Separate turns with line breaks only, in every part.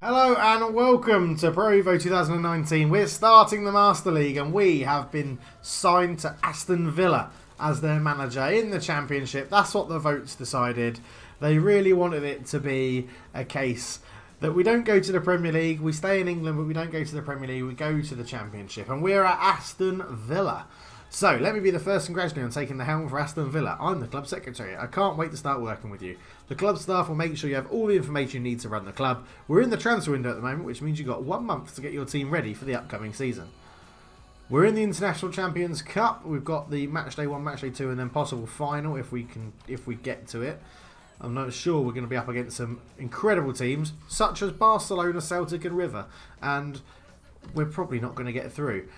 Hello and welcome to Pro Evo 2019. We're starting the Master League and we have been signed to Aston Villa as their manager in the Championship. That's what the votes decided. They really wanted it to be a case that we don't go to the Premier League, we stay in England, but we don't go to the Premier League, we go to the Championship. And we're at Aston Villa. So, let me be the first congratulating on taking the helm for Aston Villa. I'm the club secretary. I can't wait to start working with you. The club staff will make sure you have all the information you need to run the club. We're in the transfer window at the moment, which means you've got 1 month to get your team ready for the upcoming season. We're in the International Champions Cup. We've got the match day 1, match day 2, and then possible final if we get to it. I'm not sure we're going to be up against some incredible teams, such as Barcelona, Celtic and River. And we're probably not going to get through.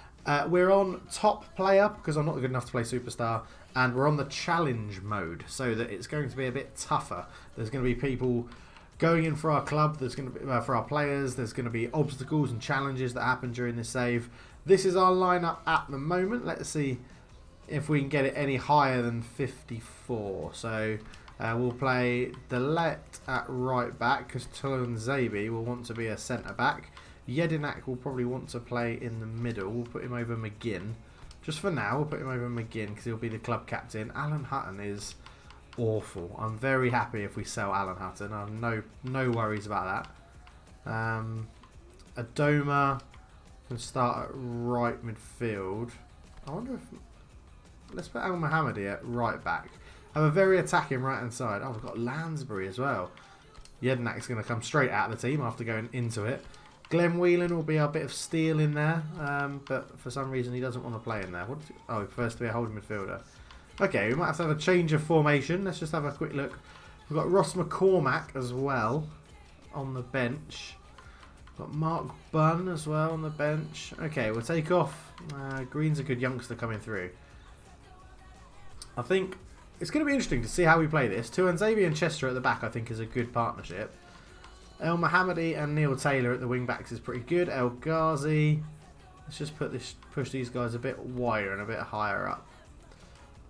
We're on top player because I'm not good enough to play superstar, and we're on the challenge mode so that it's going to be a bit tougher. There's going to be people going in for our club. There's going to be for our players. There's going to be obstacles and challenges that happen during this save. This is our lineup at the moment. Let's see if we can get it any higher than 54. So we'll play Delet at right back because Tulan Zabi will want to be a centre back. Jedinak will probably want to play in the middle. We'll put him over McGinn. Just for now, we'll put him over McGinn because he'll be the club captain. Alan Hutton is awful. I'm very happy if we sell Alan Hutton. I have no worries about that. Adoma can start at right midfield. I wonder if... Let's put Al Mohammadi at right back. Have a very attacking right hand side. Oh, we've got Lansbury as well. Jedinak's going to come straight out of the team after going into it. Glenn Whelan will be our bit of steel in there, but for some reason he doesn't want to play in there. He prefers to be a holding midfielder. Okay, we might have to have a change of formation. Let's just have a quick look. We've got Ross McCormack as well on the bench. We've got Mark Bunn as well on the bench. Okay, we'll take off. Green's a good youngster coming through. I think it's going to be interesting to see how we play this. Tuan Xavier and Chester at the back I think is a good partnership. El Mohammadi and Neil Taylor at the wing backs is pretty good. El Ghazi. Let's just push these guys a bit wider and a bit higher up.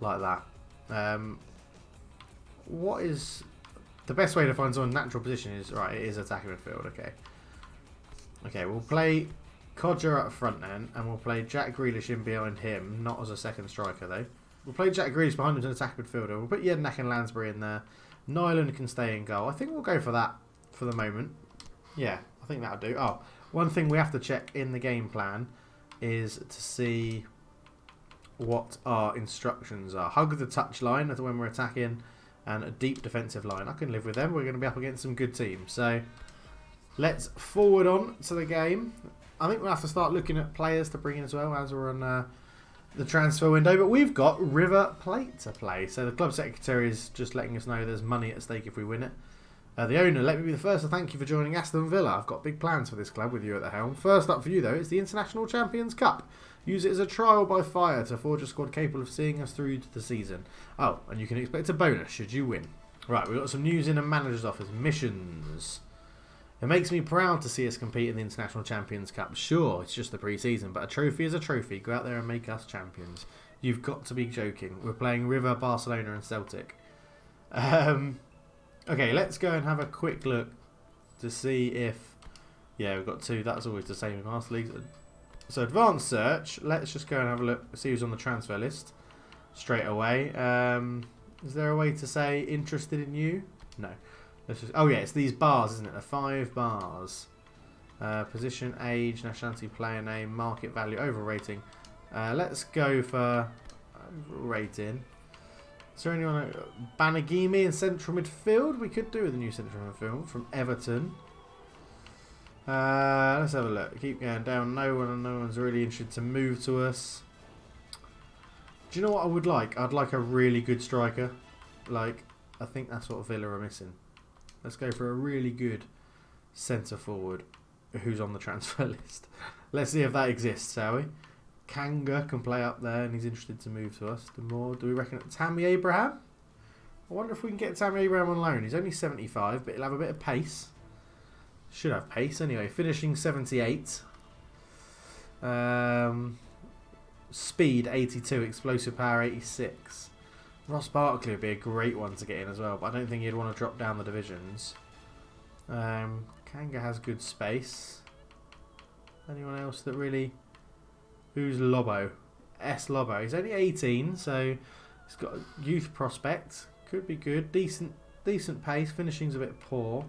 Like that. What is the best way to find someone's natural position is right, it is attacking midfield, okay. Okay, we'll play Codger up front then, and we'll play Jack Grealish in behind him, not as a second striker though. We'll play Jack Grealish behind him as an attacking midfielder. We'll put Jedinak and Lansbury in there. Nyland can stay in goal. I think we'll go for that. For the moment. Yeah, I think that'll do. Oh, one thing we have to check in the game plan is to see what our instructions are. Hug the touch line when we're attacking and a deep defensive line. I can live with them. We're going to be up against some good teams. So let's forward on to the game. I think we'll have to start looking at players to bring in as well as we're on the transfer window. But we've got River Plate to play. So the club secretary is just letting us know there's money at stake if we win it. The owner, let me be the first to thank you for joining Aston Villa. I've got big plans for this club with you at the helm. First up for you, though, it's the International Champions Cup. Use it as a trial by fire to forge a squad capable of seeing us through to the season. Oh, and you can expect a bonus should you win. Right, we've got some news in the manager's office. Missions. It makes me proud to see us compete in the International Champions Cup. Sure, it's just the pre-season, but a trophy is a trophy. Go out there and make us champions. You've got to be joking. We're playing River, Barcelona and Celtic. Okay, let's go and have a quick look to see if... Yeah, we've got 2. That's always the same in Master Leagues. So, advanced search. Let's just go and have a look. See who's on the transfer list straight away. Is there a way to say interested in you? No. Let's just... Oh, yeah, it's these bars, isn't it? The 5 bars. Position, age, nationality, player name, market value, overrating. Let's go for rating. Is there anyone... Banagimi in central midfield? We could do with a new central midfield from Everton. Let's have a look. Keep going down. No one's really interested to move to us. Do you know what I would like? I'd like a really good striker. Like, I think that's what Villa are missing. Let's go for a really good centre forward who's on the transfer list. Let's see if that exists, shall we? Kanga can play up there and he's interested to move to us. Do we reckon Tammy Abraham? I wonder if we can get Tammy Abraham on loan. He's only 75, but he'll have a bit of pace. Should have pace anyway. Finishing 78. Speed 82. Explosive power 86. Ross Barkley would be a great one to get in as well, but I don't think he'd want to drop down the divisions. Kanga has good space. Anyone else that really... Who's Lobo? S. Lobo. He's only 18, so he's got a youth prospect. Could be good. Decent pace. Finishing's a bit poor.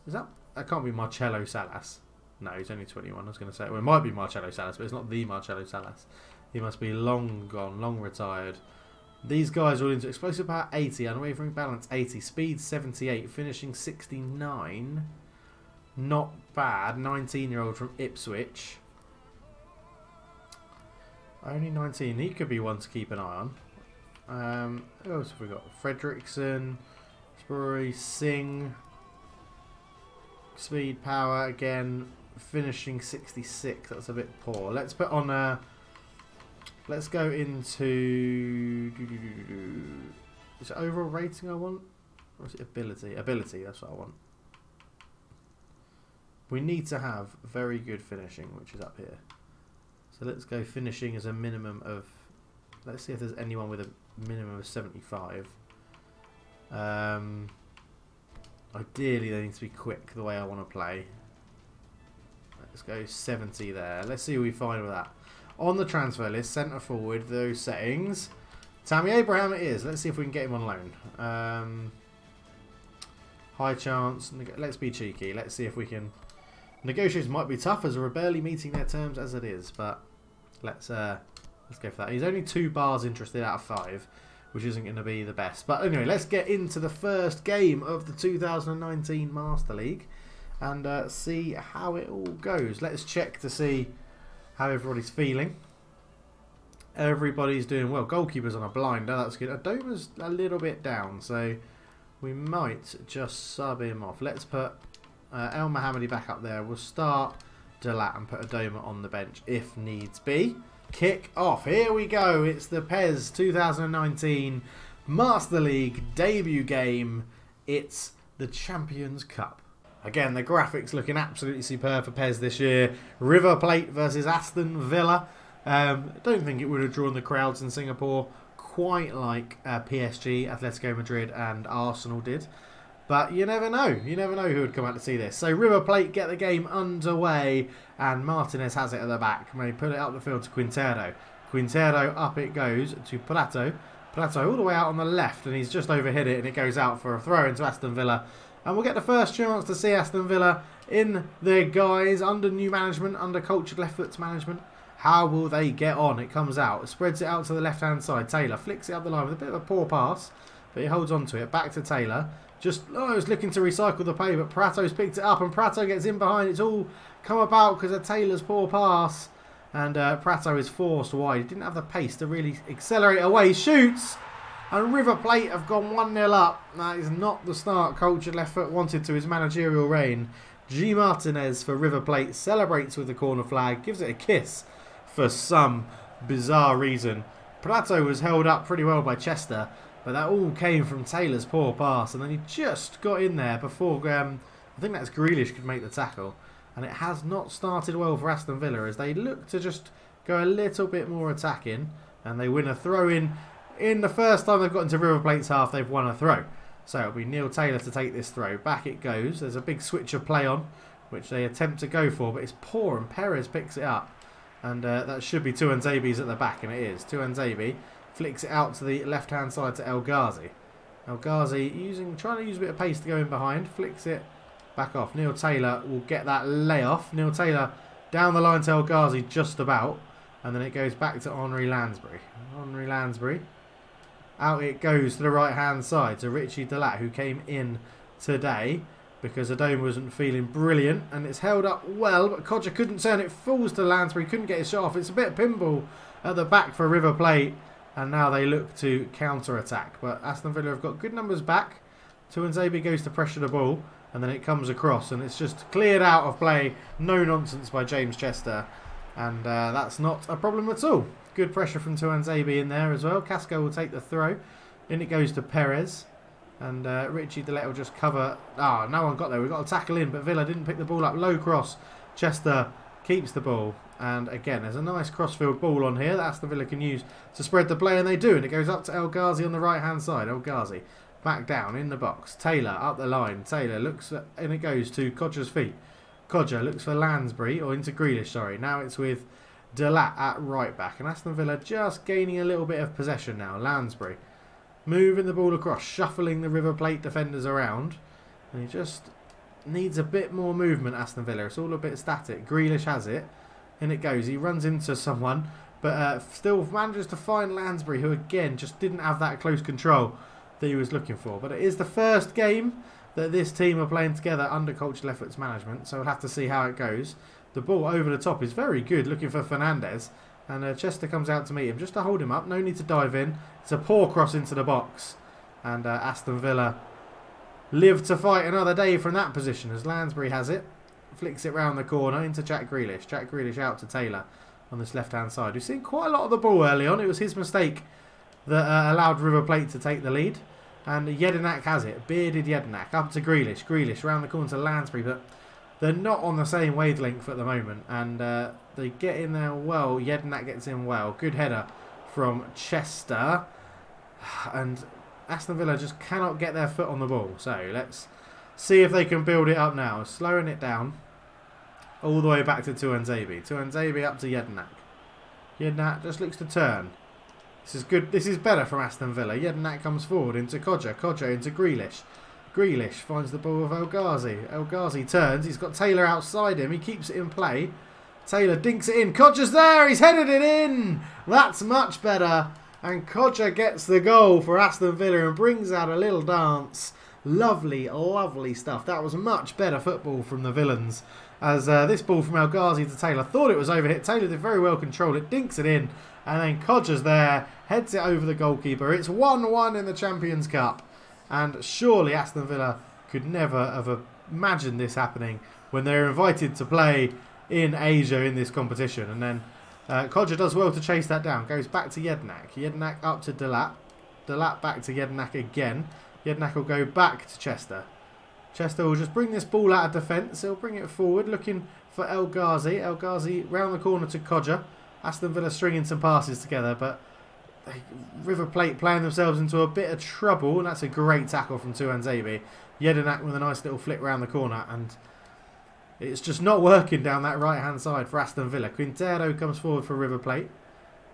Is that... That can't be Marcelo Salas. No, he's only 21. I was going to say... Well, it might be Marcelo Salas, but it's not the Marcelo Salas. He must be long gone, long retired. These guys are all into explosive power 80, unwavering balance 80, speed 78, finishing 69. Not bad. 19-year-old from Ipswich. Only 19. He could be one to keep an eye on. Who else have we got? Fredrickson, Spurry, Singh. Speed, power again. Finishing 66. That's a bit poor. Let's put on let's go into... Is it overall rating I want? Or is it ability? Ability, that's what I want. We need to have very good finishing, which is up here. So let's go finishing as a minimum of... Let's see if there's anyone with a minimum of 75. Ideally, they need to be quick the way I want to play. Let's go 70 there. Let's see what we find with that. On the transfer list, centre forward, those settings. Tammy Abraham it is. Let's see if we can get him on loan. High chance. Let's be cheeky. Let's see if we can... Negotiations might be tough as we're barely meeting their terms as it is, but let's go for that. He's only 2 bars interested out of 5, which isn't going to be the best. But anyway, let's get into the first game of the 2019 Master League and see how it all goes. Let's check to see how everybody's feeling. Everybody's doing well. Goalkeeper's on a blinder. That's good. Adoma's a little bit down, so we might just sub him off. Let's put El Mohammadi back up there. We'll start Delat and put Adoma on the bench if needs be. Kick off. Here we go. It's the PES 2019 Master League debut game. It's the Champions Cup. Again, the graphics looking absolutely superb for PES this year. River Plate versus Aston Villa. Don't think it would have drawn the crowds in Singapore quite like PSG, Atletico Madrid and Arsenal did. But you never know. You never know who would come out to see this. So River Plate get the game underway. And Martinez has it at the back. May put it up the field to Quintero. Quintero up it goes to Plato. Plato all the way out on the left. And he's just overhit it. And it goes out for a throw into Aston Villa. And we'll get the first chance to see Aston Villa in their guise. Under new management. Under Cultured Left Foot's management. How will they get on? It comes out. It spreads it out to the left-hand side. Taylor flicks it up the line with a bit of a poor pass. But he holds on to it. Back to Taylor. I was looking to recycle the play, but Prato's picked it up, and Prato gets in behind. It's all come about because of Taylor's poor pass, and Prato is forced wide. He didn't have the pace to really accelerate away. Shoots, and River Plate have gone 1-0 up. That is not the start Cultured Left Foot wanted to his managerial reign. G. Martinez for River Plate celebrates with the corner flag, gives it a kiss for some bizarre reason. Prato was held up pretty well by Chester. But that all came from Taylor's poor pass. And then he just got in there before, I think that's Grealish could make the tackle. And it has not started well for Aston Villa as they look to just go a little bit more attacking. And they win a throw-in. In the first time they've got into River Plate's half, they've won a throw. So it'll be Neil Taylor to take this throw. Back it goes. There's a big switch of play on, which they attempt to go for. But it's poor and Perez picks it up. And that should be Tuanzebe's at the back. And it is. Tuanzebe flicks it out to the left-hand side to El Ghazi. El Ghazi trying to use a bit of pace to go in behind. Flicks it back off. Neil Taylor will get that layoff. Neil Taylor down the line to El Ghazi just about. And then it goes back to Henri Lansbury. Henri Lansbury. Out it goes to the right-hand side to Richie Delat, who came in today because Adoma wasn't feeling brilliant. And it's held up well, but Codger couldn't turn it. Falls to Lansbury. Couldn't get his shot off. It's a bit of pinball at the back for River Plate. And now they look to counter-attack. But Aston Villa have got good numbers back. Tuanzebe goes to pressure the ball. And then it comes across. And it's just cleared out of play. No nonsense by James Chester. And that's not a problem at all. Good pressure from Tuanzebe in there as well. Casco will take the throw. In it goes to Perez. And Richie Delet will just cover. No one got there. We've got to tackle in. But Villa didn't pick the ball up. Low cross. Chester keeps the ball. And again, there's a nice crossfield ball on here that Aston Villa can use to spread the play, and they do. And it goes up to El Ghazi on the right-hand side. El Ghazi Back down in the box. Taylor up the line. Taylor looks at, and it goes to Codger's feet. Codger looks for Lansbury, or into Grealish, sorry. Now it's with Delat at right back. And Aston Villa just gaining a little bit of possession now. Lansbury moving the ball across, shuffling the River Plate defenders around. And he just needs a bit more movement, Aston Villa. It's all a bit static. Grealish has it. In it goes. He runs into someone, but still manages to find Lansbury, who again just didn't have that close control that he was looking for. But it is the first game that this team are playing together under Cultural Efforts management, so we'll have to see how it goes. The ball over the top is very good, looking for Fernandez, and Chester comes out to meet him just to hold him up. No need to dive in. It's a poor cross into the box, and Aston Villa live to fight another day from that position as Lansbury has it. Flicks it round the corner into Jack Grealish. Jack Grealish out to Taylor on this left-hand side. We've seen quite a lot of the ball early on. It was his mistake that allowed River Plate to take the lead. And Jedinak has it. Bearded Jedinak up to Grealish. Grealish round the corner to Lansbury, but they're not on the same wavelength at the moment. And they get in there well. Jedinak gets in well. Good header from Chester. And Aston Villa just cannot get their foot on the ball. So let's see if they can build it up now. Slowing it down all the way back to Tuanzebe. Tuanzebe up to Jedinak. Jedinak just looks to turn. This is good. This is better from Aston Villa. Jedinak comes forward into Codger. Codger into Grealish. Grealish finds the ball with El Ghazi. El Ghazi turns. He's got Taylor outside him. He keeps it in play. Taylor dinks it in. Codger's there. He's headed it in. That's much better. And Codger gets the goal for Aston Villa and brings out a little dance. Lovely, lovely stuff. That was much better football from the Villains. As this ball from El Ghazi to Taylor, thought it was overhit. Taylor did very well control it, dinks it in, and then Codger's there, heads it over the goalkeeper. It's 1-1 in the Champions Cup, and surely Aston Villa could never have imagined this happening when they were invited to play in Asia in this competition. And then Codger does well to chase that down, goes back to Jedinak. Jedinak up to Delat. Delat back to Jedinak again. Jedinak will go back to Chester. Chester will just bring this ball out of defence. He'll bring it forward, looking for El Ghazi. El Ghazi round the corner to Codger. Aston Villa stringing some passes together, but River Plate playing themselves into a bit of trouble, and that's a great tackle from Tuanzebe. Jedinak with a nice little flick round the corner, and it's just not working down that right-hand side for Aston Villa. Quintero comes forward for River Plate.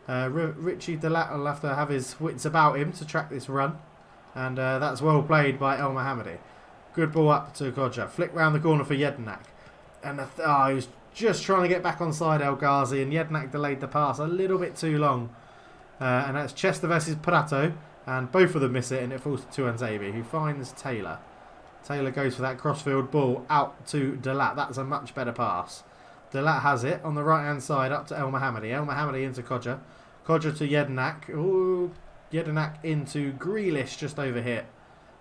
Richie Delat will have to have his wits about him to track this run, and that's well played by El Mohammadi. Good ball up to Codger. Flick round the corner for Jedinak. And he was just trying to get back onside El Ghazi, and Jedinak delayed the pass a little bit too long. And that's Chester versus Prato, and both of them miss it, and it falls to Tuanzebe, who finds Taylor. Taylor goes for that crossfield ball out to Delat. That's a much better pass. Delat has it on the right-hand side up to El Mohammadi. El Mohammadi into Codger. Codger to Jedinak. Ooh, Jedinak into Grealish just over here.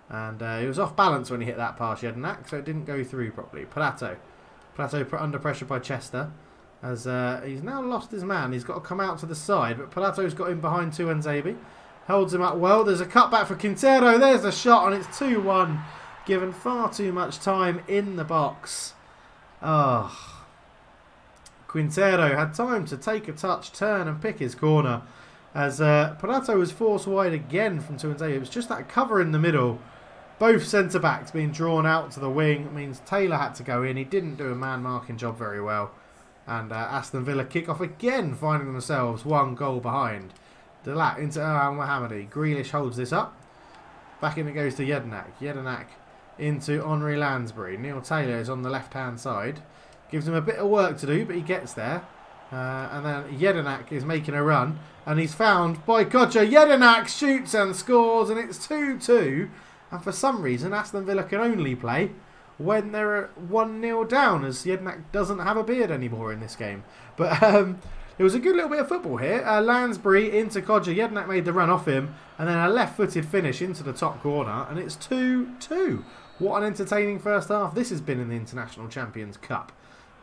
And he was off balance when he hit that pass, Jedinak, so it didn't go through properly. Prato put under pressure by Chester, as he's now lost his man. He's got to come out to the side, but Prato's got him behind Tuanzebe. Holds him up well. There's a cutback for Quintero. There's the shot, and it's 2-1. Given far too much time in the box. Oh. Quintero had time to take a touch, turn, and pick his corner. As Prato was forced wide again from Tuanzebe. It was just that cover in the middle. Both centre-backs being drawn out to the wing. It means Taylor had to go in. He didn't do a man-marking job very well. And Aston Villa kick off again, finding themselves one goal behind. Delat into El Mohammadi. Grealish holds this up. Back in it goes to Jedinak. Jedinak into Henri Lansbury. Neil Taylor is on the left-hand side. Gives him a bit of work to do, but he gets there. And then Jedinak is making a run. And he's found by Codger. Jedinak shoots and scores, and it's 2-2. And for some reason, Aston Villa can only play when they're 1-0 down, as Jedinak doesn't have a beard anymore in this game. But it was a good little bit of football here. Lansbury into Codger. Jedinak made the run off him, and then a left-footed finish into the top corner, and it's 2-2. What an entertaining first half this has been in the International Champions Cup.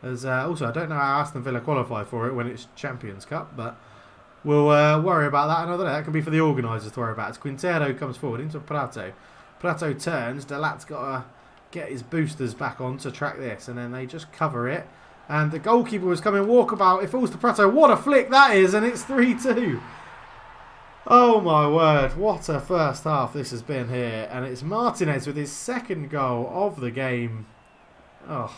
As also, I don't know how Aston Villa qualify for it when it's Champions Cup, but we'll worry about that another day. That can be for the organisers to worry about. As Quintero comes forward into Prato. Prato turns. Delat's got to get his boosters back on to track this, and then they just cover it. And the goalkeeper was coming walkabout. It falls to Prato. What a flick that is, and it's 3-2. Oh my word, what a first half this has been here. And it's Martinez with his second goal of the game. Oh.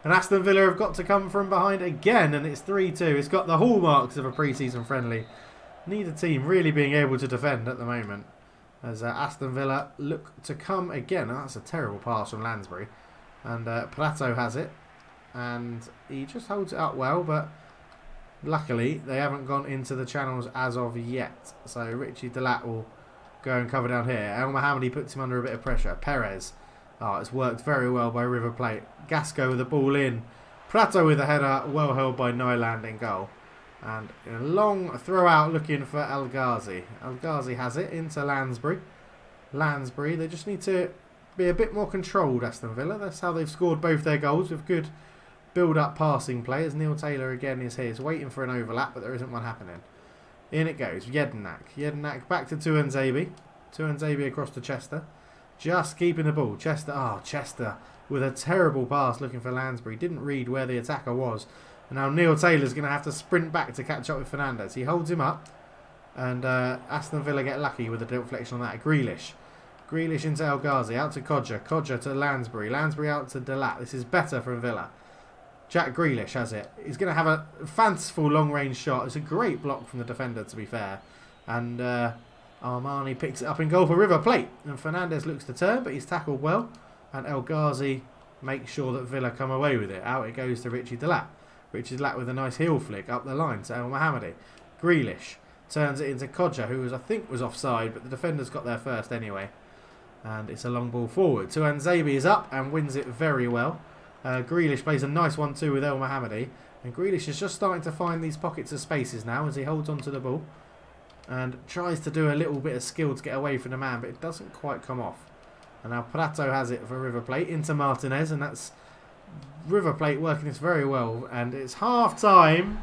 And Aston Villa have got to come from behind again, and it's 3-2. It's got the hallmarks of a pre-season friendly. Neither team really being able to defend at the moment. As Aston Villa look to come again. Oh, that's a terrible pass from Lansbury. And Prato has it. And he just holds it up well, but luckily they haven't gone into the channels as of yet. So Richie Delat will go and cover down here. El Mohammadi puts him under a bit of pressure. Perez. Oh, it's worked very well by River Plate. Gasco with the ball in. Prato with a header, well held by Nyland in goal. And a long throw out looking for El Ghazi. El Ghazi has it into Lansbury. Lansbury, they just need to be a bit more controlled, Aston Villa. That's how they've scored both their goals, with good build-up passing play. As Neil Taylor again is here. He's waiting for an overlap, but there isn't one happening. In it goes. Jedinak. Jedinak back to Tuanzebe. Tuanzebe across to Chester. Just keeping the ball. Chester. Oh, Chester with a terrible pass looking for Lansbury. Didn't read where the attacker was. And now Neil Taylor's going to have to sprint back to catch up with Fernandez. He holds him up. And Aston Villa get lucky with a deflection on that. Grealish. Grealish into El Ghazi. Out to Kodja. Kodja to Lansbury. Lansbury out to Delat. This is better from Villa. Jack Grealish has it. He's going to have a fanciful long-range shot. It's a great block from the defender, to be fair. And Armani picks it up in goal for River Plate. And Fernandez looks to turn, but he's tackled well. And El Ghazi makes sure that Villa come away with it. Out it goes to Richie Delat. Richie Delat with a nice heel flick up the line to El Mohammadi. Grealish turns it into Kodja, who I think was offside, but the defender's got there first anyway. And it's a long ball forward. Tuanzebe is up and wins it very well. Grealish plays a nice 1-2 with El Mohammadi. And Grealish is just starting to find these pockets of spaces now as he holds onto the ball. And tries to do a little bit of skill to get away from the man, but it doesn't quite come off. And now Prato has it for River Plate into Martinez, and that's River Plate working this very well. And it's half time,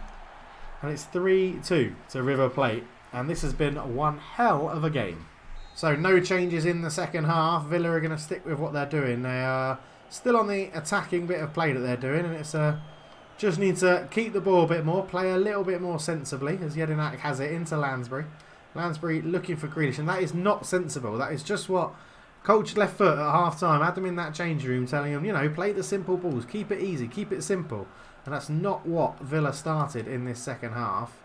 and it's 3-2 to River Plate. And this has been one hell of a game. So no changes in the second half. Villa are going to stick with what they're doing. They are still on the attacking bit of play that they're doing, and it's just need to keep the ball a bit more, play a little bit more sensibly, as Jedinak has it into Lansbury. Lansbury looking for Grealish, and that is not sensible. That is just what coach left foot at half-time had them in that change room, telling them, you know, play the simple balls, keep it easy, keep it simple. And that's not what Villa started in this second half.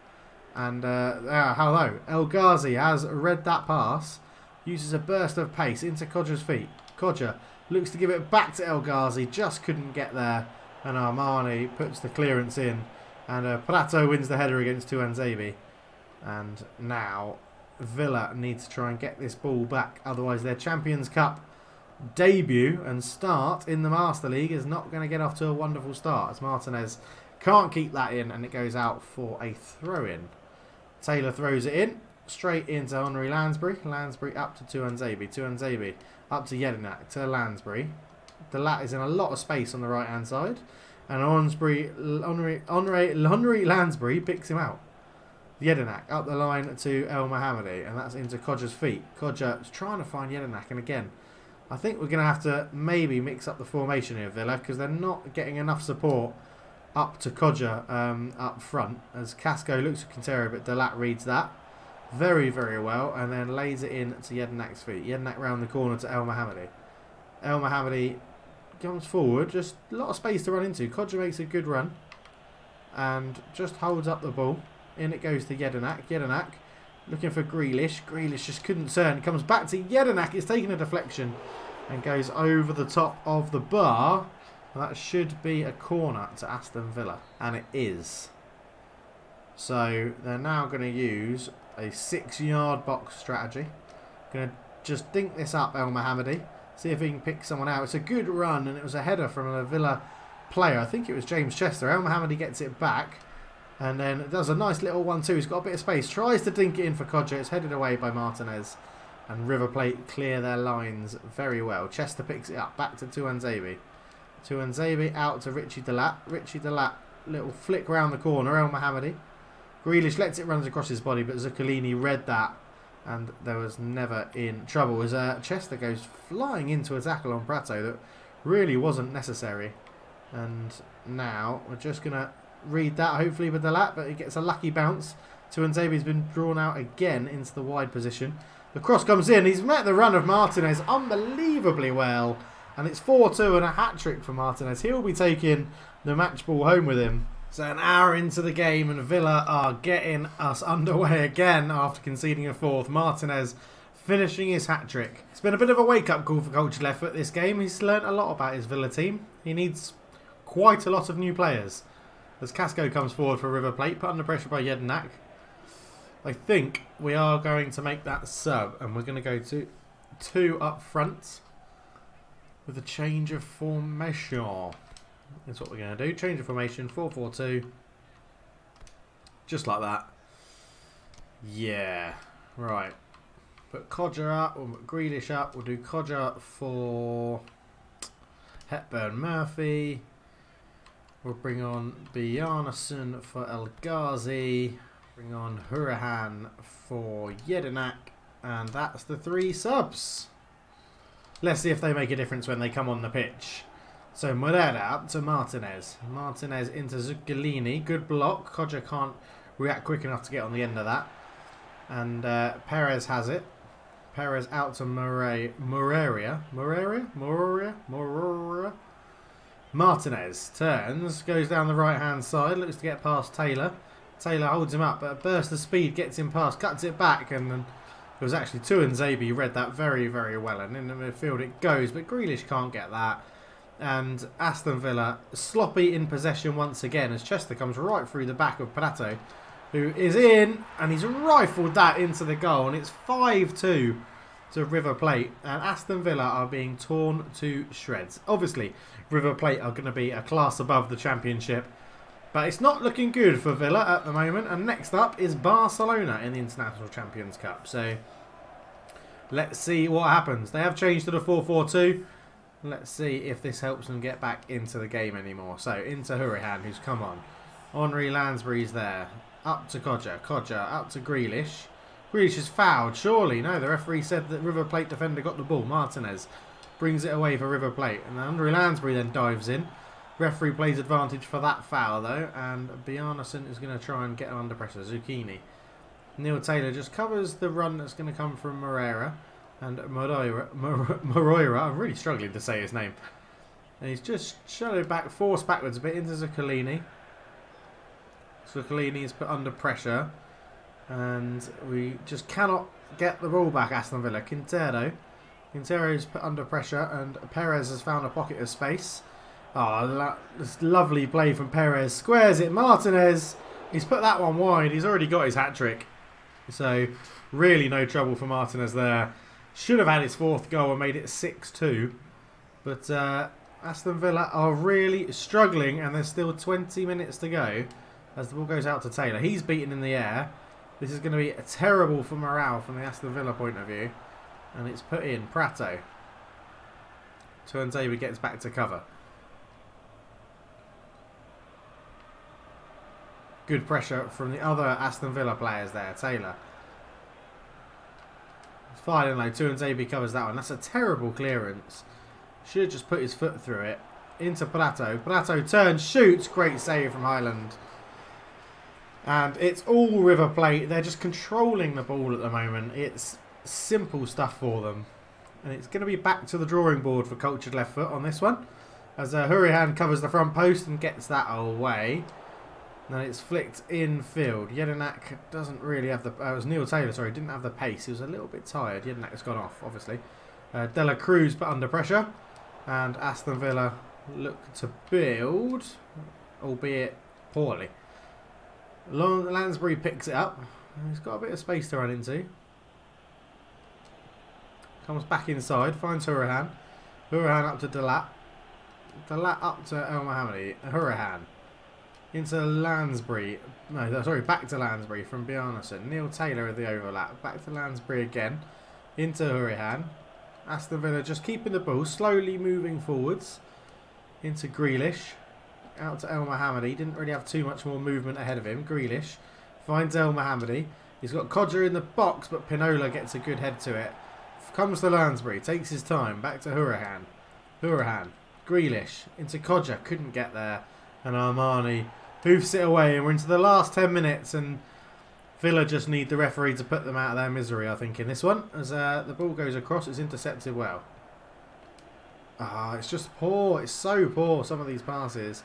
And hello, El Ghazi has read that pass, uses a burst of pace into Kodja's feet. Kodja looks to give it back to El Ghazi, just couldn't get there. And Armani puts the clearance in. And Prato wins the header against Tuanzebe. And now Villa need to try and get this ball back. Otherwise their Champions Cup debut and start in the Master League is not going to get off to a wonderful start. As Martinez can't keep that in, and it goes out for a throw-in. Taylor throws it in. Straight into Henri Lansbury. Lansbury up to Tuanzebe. Tuanzebe up to Jedinak. To Lansbury. Delat is in a lot of space on the right-hand side. And Henri Lansbury picks him out. Jedinak up the line to El Mohammadi. And that's into Kodja's feet. Kodja is trying to find Jedinak. And again, I think we're going to have to maybe mix up the formation here, Villa, because they're not getting enough support up to Kodja up front. As Casco looks at Quintero, but Delat reads that very, very well. And then lays it in to Jedinak's feet. Jedinak round the corner to El Mohammadi. El Mohammadi comes forward, just a lot of space to run into. Kodja makes a good run and just holds up the ball. In it goes to Jedinak. Jedinak looking for Grealish. Grealish just couldn't turn. It comes back to Jedinak. It's taking a deflection and goes over the top of the bar. That should be a corner to Aston Villa, and it is. So they're now going to use a 6-yard box strategy. Going to just dink this up, El Mohammadi. See if he can pick someone out. It's a good run, and it was a header from a Villa player. I think it was James Chester. El Mohammadi gets it back, and then does a nice little 1-2. He's got a bit of space. Tries to dink it in for Kodja. It's headed away by Martinez, and River Plate clear their lines very well. Chester picks it up. Back to Tuanzebe. Tuanzebe out to Richie Delat. Richie Delat, little flick round the corner. El Mohammadi. Grealish lets it run across his body, but Zuccolini read that. And there was never in trouble as Chester goes flying into a tackle on Prato that really wasn't necessary. And now we're just going to read that hopefully with Delat, but he gets a lucky bounce Tuanzebe's been drawn out again into the wide position. The cross comes in. He's met the run of Martinez unbelievably well. And it's 4-2 and a hat-trick for Martinez. He'll be taking the match ball home with him. So an hour into the game and Villa are getting us underway again after conceding a fourth. Martinez finishing his hat-trick. It's been a bit of a wake-up call for Cultured Left Foot this game. He's learnt a lot about his Villa team. He needs quite a lot of new players. As Casco comes forward for River Plate, put under pressure by Jedinak. I think we are going to make that sub and we're going to go to 2 up front with a change of formation. That's what we're going to do. Change of formation, 4-4-2. Just like that. Yeah. Right. Put Codger up. We'll put Grealish up. We'll do Codger for Hepburn Murphy. We'll bring on Bjarnason for El Ghazi. Bring on Hurahan for Jedinak. And that's the 3 subs. Let's see if they make a difference when they come on the pitch. So Morera up to Martinez. Martinez into Zuccolini. Good block. Codger can't react quick enough to get on the end of that. And Perez has it. Perez out to Moreira. Martinez turns. Goes down the right hand side. Looks to get past Taylor. Taylor holds him up. But a burst of speed gets him past. Cuts it back. And then it was actually Tuanzebe read that very, very well. And in the midfield it goes. But Grealish can't get that. And Aston Villa sloppy in possession once again as Chester comes right through the back of Prato, who is in, and he's rifled that into the goal, and it's 5-2 to River Plate, and Aston Villa are being torn to shreds. Obviously, River Plate are going to be a class above the Championship, but it's not looking good for Villa at the moment, and next up is Barcelona in the International Champions Cup. So let's see what happens. They have changed to the 4-4-2. Let's see if this helps them get back into the game anymore. So, into Hurahan, who's come on. Henri Lansbury's there. Up to Codger. Codger up to Grealish. Grealish is fouled, surely. No, the referee said that River Plate defender got the ball. Martinez brings it away for River Plate. And Henri Lansbury then dives in. Referee plays advantage for that foul, though. And Bjarnason is going to try and get him under pressure. Zucchini. Neil Taylor just covers the run that's going to come from Moreira. And Moreira, I'm really struggling to say his name. And he's just shadowed back, forced backwards a bit into Zuccolini. Zuccolini is put under pressure. And we just cannot get the ball back, Aston Villa. Quintero is put under pressure and Perez has found a pocket of space. Oh, this lovely play from Perez. Squares it, Martinez. He's put that one wide. He's already got his hat-trick. So, really no trouble for Martinez there. Should have had his 4th goal and made it 6-2. But Aston Villa are really struggling and there's still 20 minutes to go as the ball goes out to Taylor. He's beaten in the air. This is going to be terrible for morale from the Aston Villa point of view. And it's put in. Prato. Tuanzebe gets back to cover. Good pressure from the other Aston Villa players there. Taylor. Firing low. Tuanzebe covers that one. That's a terrible clearance. Should have just put his foot through it. Into Prato. Prato turns, shoots. Great save from Highland. And it's all River Plate. They're just controlling the ball at the moment. It's simple stuff for them. And it's going to be back to the drawing board for Cultured Left Foot on this one. As Hurahan covers the front post and gets that away. And then it's flicked infield. Jedinak doesn't really have the... it was Neil Taylor, sorry. Didn't have the pace. He was a little bit tired. Jedinak's gone off, obviously. Dela Cruz put under pressure. And Aston Villa look to build, albeit poorly. Lansbury picks it up. He's got a bit of space to run into. Comes back inside. Finds Hurahan. Hurahan up to Delat. Delat up to El Mohammadi. Hurahan. Into Lansbury. No, sorry, back to Lansbury from Bjarnason. Neil Taylor with the overlap. Back to Lansbury again. Into Hurahan. Aston Villa just keeping the ball. Slowly moving forwards. Into Grealish. Out to El Mohammadi. Didn't really have too much more movement ahead of him. Grealish finds El Mohammadi. He's got Codger in the box, but Pinola gets a good head to it. Comes to Lansbury. Takes his time. Back to Hurahan. Hurahan. Grealish. Into Codger. Couldn't get there. And Armani hoofs it away. And we're into the last 10 minutes. And Villa just need the referee to put them out of their misery, I think, in this one. As the ball goes across, it's intercepted well. It's just poor. It's so poor, some of these passes.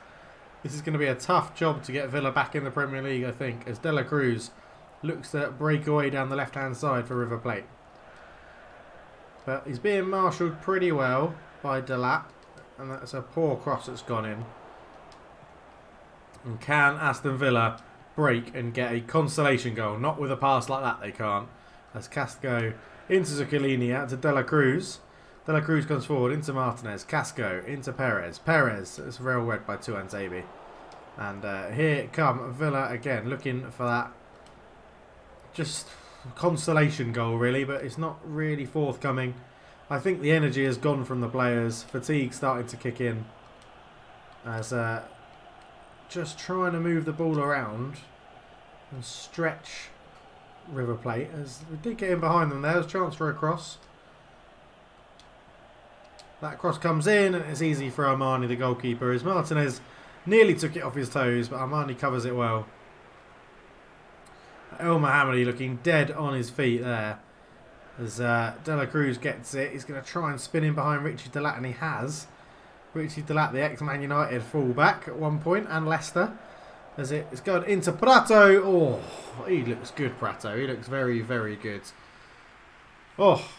This is going to be a tough job to get Villa back in the Premier League, I think, as De La Cruz looks to break away down the left-hand side for River Plate. But he's being marshalled pretty well by Delat, and that's a poor cross that's gone in. And can Aston Villa break and get a consolation goal? Not with a pass like that, they can't. As Casco into Zuccolini, out to De La Cruz. De La Cruz comes forward into Martinez. Casco into Perez. Perez is well read by Tuanzebe. And here come Villa again, looking for that just consolation goal, really, but it's not really forthcoming. I think the energy has gone from the players. Fatigue starting to kick in as just trying to move the ball around and stretch River Plate. As we did get in behind them, there's a chance for a cross. That cross comes in and it's easy for Armani, the goalkeeper, as Martinez nearly took it off his toes, but Armani covers it well. El Mohammadi looking dead on his feet there. As De La Cruz gets it, he's going to try and spin in behind Richie Delat, and he has. Richie Delat, the ex-Man United fullback at one point, and Leicester. As it's going into Prato. Oh, he looks good, Prato. He looks very, very good. Oh,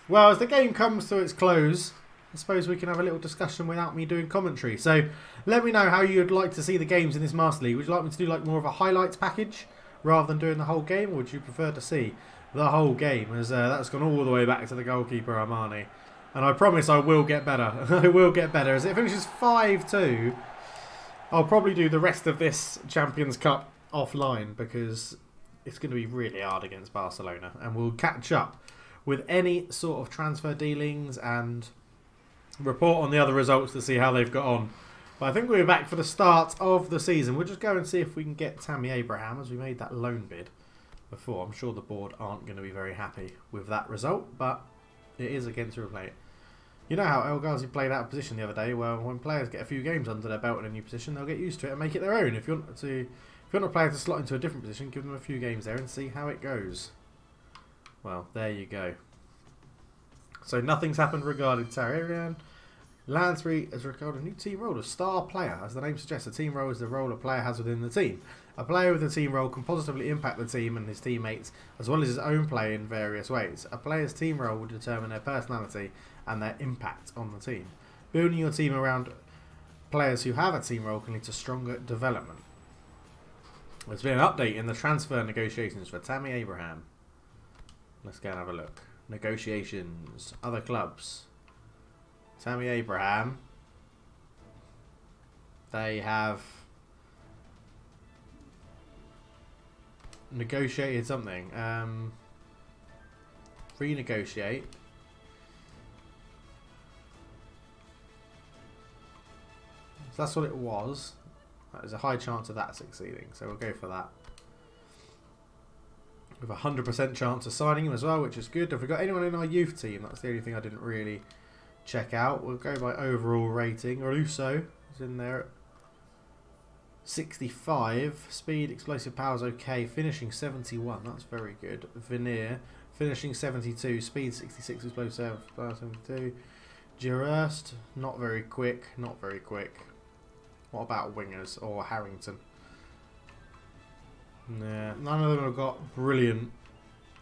well, as the game comes to its close, I suppose we can have a little discussion without me doing commentary. So let me know how you'd like to see the games in this Master League. Would you like me to do like more of a highlights package rather than doing the whole game, or would you prefer to see the whole game, as that's gone all the way back to the goalkeeper Armani? And I promise I will get better. I will get better. As it finishes 5-2, I'll probably do the rest of this Champions Cup offline, because it's going to be really hard against Barcelona, and we'll catch up with any sort of transfer dealings and report on the other results to see how they've got on. But I think we're back for the start of the season. We'll just go and see if we can get Tammy Abraham, as we made that loan bid before. I'm sure the board aren't going to be very happy with that result, but it is against River Plate. You know how El Ghazi played out of position the other day? Well, when players get a few games under their belt in a new position, they'll get used to it and make it their own. If you want a player to slot into a different position, give them a few games there and see how it goes. Well, there you go. So nothing's happened regarding Tararian. Lansbury has recorded a new team role, a star player. As the name suggests, a team role is the role a player has within the team. A player with a team role can positively impact the team and his teammates, as well as his own play in various ways. A player's team role will determine their personality and their impact on the team. Building your team around players who have a team role can lead to stronger development. There's been an update in the transfer negotiations for Tammy Abraham. Let's go and have a look. Negotiations. Other clubs. Tammy Abraham. They have negotiated something. Renegotiate. So that's what it was. There's a high chance of that succeeding, so we'll go for that. With a 100% chance of signing him as well, which is good. Have we got anyone in our youth team? That's the only thing I didn't really check out. We'll go by overall rating. Russo is in there at 65. Speed, explosive powers okay. Finishing 71. That's very good. Veneer finishing 72. Speed 66. Explosive power 72. Girist, not very quick. Not very quick. What about wingers or Harrington? Nah, none of them have got brilliant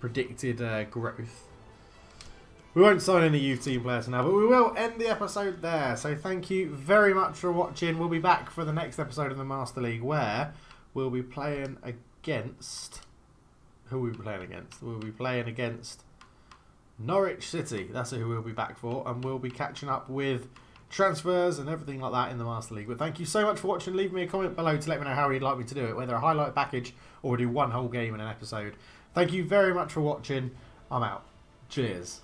predicted growth. We won't sign any youth team players now, but we will end the episode there. So thank you very much for watching. We'll be back for the next episode of the Master League, where we'll be playing against... Who will we be playing against? We'll be playing against Norwich City. That's who we'll be back for. And we'll be catching up with transfers and everything like that in the Master League. But thank you so much for watching. Leave me a comment below to let me know how you'd like me to do it, whether a highlight package or do one whole game in an episode. Thank you very much for watching. I'm out. Cheers.